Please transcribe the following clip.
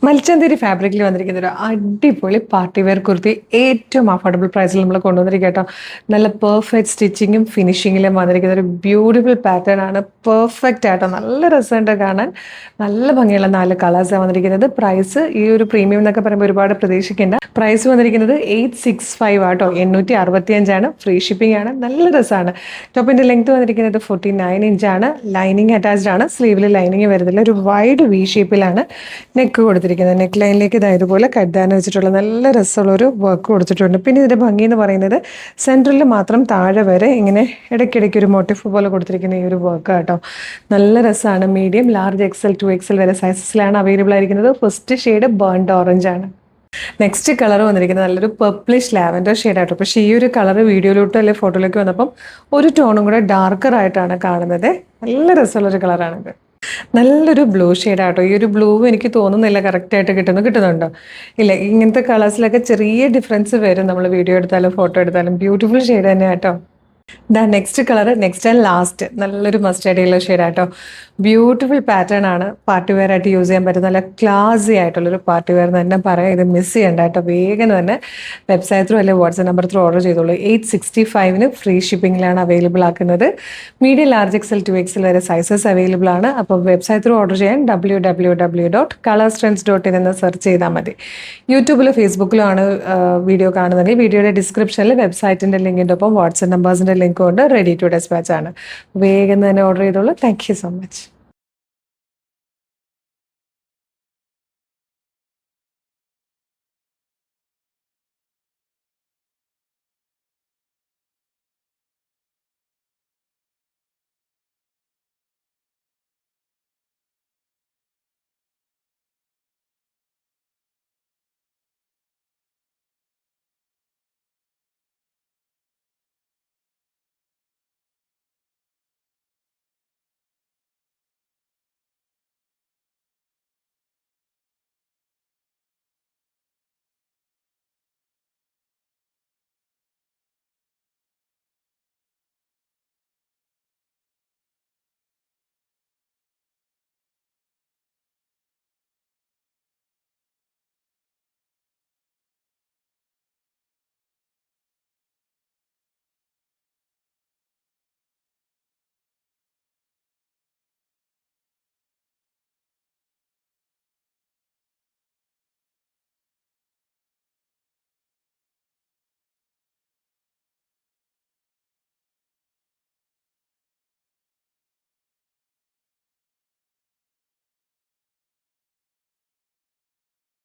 മൽച്ചന്തേരി ഫാബ്രിക്കിൽ വന്നിരിക്കുന്ന ഒരു അടിപൊളി പാർട്ടി വെയർ കുർത്തി ഏറ്റവും അഫോർഡബിൾ പ്രൈസിൽ നമ്മൾ കൊണ്ടുവന്നിരിക്കുക കേട്ടോ. നല്ല പെർഫെക്റ്റ് സ്റ്റിച്ചിങ്ങും ഫിനിഷിങ്ങിലും വന്നിരിക്കുന്ന ഒരു ബ്യൂട്ടിഫുൾ പാറ്റേൺ ആണ്. പെർഫെക്റ്റ് ആയിട്ടോ, നല്ല രസമുണ്ട് കാണാൻ. നല്ല ഭംഗിയുള്ള 4 കളേഴ്സാണ് വന്നിരിക്കുന്നത്. പ്രൈസ് ഈ ഒരു പ്രീമിയം എന്നൊക്കെ പറയുമ്പോൾ ഒരുപാട് പ്രതീക്ഷിക്കേണ്ട. പ്രൈസ് വന്നിരിക്കുന്നത് 865 ആട്ടോ, 865 ഫ്രീ ഷിപ്പിംഗ് ആണ്. നല്ല രസമാണ്. ടോപ്പിന്റെ ലെങ്ത് വന്നിരിക്കുന്നത് 49 ഇഞ്ചാണ്. ലൈനിങ് അറ്റാച്ച്ഡ് ആണ്. സ്ലീവിൽ ലൈനിങ് വരുന്നില്ല. ഒരു വൈഡ് വി ഷേപ്പിലാണ് നെക്ക് കൊടുത്തിരിക്കുന്നത്. നെക്ക് ലൈനിലേക്ക് ഇതുപോലെ കഡ്ഡാൻ വെച്ചിട്ടുള്ള നല്ല രസമുള്ള ഒരു വർക്ക് കൊടുത്തിട്ടുണ്ട്. പിന്നെ ഇതിന്റെ ഭംഗി എന്ന് പറയുന്നത് സെൻട്രലിൽ മാത്രം താഴെ വരെ ഇങ്ങനെ ഇടയ്ക്കിടയ്ക്ക് ഒരു മോട്ടിഫ് പോലെ കൊടുത്തിരിക്കുന്ന ഈ ഒരു വർക്ക് കേട്ടോ. നല്ല രസമാണ്. മീഡിയം, ലാർജ്, XL, 2XL വരെ സൈസസിലാണ് അവൈലബിൾ ആയിരിക്കുന്നത്. ഫസ്റ്റ് ഷെയ്ഡ് ബേൺഡ് ഓറഞ്ച് ആണ്. നെക്സ്റ്റ് കളർ വന്നിരിക്കുന്നത് നല്ലൊരു പർപ്പിളിഷ് ലാവൻഡർ ഷെയ്ഡായിട്ടോ. പക്ഷേ ഈ ഒരു കളർ വീഡിയോയിലോട്ടോ അല്ലെങ്കിൽ ഫോട്ടോയിലേക്ക് വന്നപ്പം ഒരു ടോണും കൂടെ ഡാർക്കർ ആയിട്ടാണ് കാണുന്നത്. നല്ല രസമുള്ളൊരു കളറാണിത്. നല്ലൊരു ബ്ലൂ ഷെയ്ഡാട്ടോ. ഈ ഒരു ബ്ലൂ എനിക്ക് തോന്നുന്നില്ല കറക്റ്റായിട്ട് കിട്ടുന്നുണ്ടോ? ഇല്ല, ഇങ്ങനത്തെ കളേഴ്സിലൊക്കെ ചെറിയ ഡിഫറൻസ് വരും നമ്മൾ വീഡിയോ എടുത്താലും ഫോട്ടോ എടുത്താലും. ബ്യൂട്ടിഫുൾ ഷെയ്ഡ് തന്നെ കേട്ടോ. Next colour, next and last, നല്ലൊരു മസ്റ്റേർഡ് യെല്ലോ ഷെയ്ഡായിട്ടോ. ബ്യൂട്ടിഫുൾ പാറ്റേൺ ആണ്. പാർട്ടി വെയർ ആയിട്ട് യൂസ് ചെയ്യാൻ പറ്റുന്ന നല്ല ക്ലാസി ആയിട്ടുള്ളൊരു പാർട്ടി വെയർ എന്ന് തന്നെ പറയാം. ഇത് മിസ് ചെയ്യണ്ട കേട്ടോ. വേഗം തന്നെ വെബ്സൈറ്റ് ത്രൂ അല്ലെങ്കിൽ വാട്സ്ആപ്പ് നമ്പർ ത്രൂ ഓർഡർ ചെയ്തോളൂ. 865 ഫ്രീ ഷിപ്പിംഗിലാണ് അവൈലബിൾ ആക്കുന്നത്. മീഡിയം, ലാർജ്, XL, 2XL വരെ സൈസസ് അവൈലബിൾ ആണ്. അപ്പോൾ വെബ്സൈറ്റ് ത്രൂ ഓർഡർ ചെയ്യാൻ www.colorstrends.in എന്ന് സെർച്ച് ചെയ്താൽ മതി. യൂട്യൂബിലോ ഫേസ്ബുക്കിലോ ആണ് വീഡിയോ കാണുന്നതെങ്കിൽ വീഡിയോയുടെ ഡിസ്ക്രിപ്ഷനിൽ വെബ്സൈറ്റിൻ്റെ ലിങ്കിൻ്റെ ഒപ്പം വാട്സ്ആപ്പ് നമ്പേഴ്സിൻ്റെ ലിങ്ക് കൊണ്ട് റെഡി ടു ഡെസ്പാച്ച് ആണ്. വേഗം തന്നെ ഓർഡർ ചെയ്തോളൂ. Thank you so much.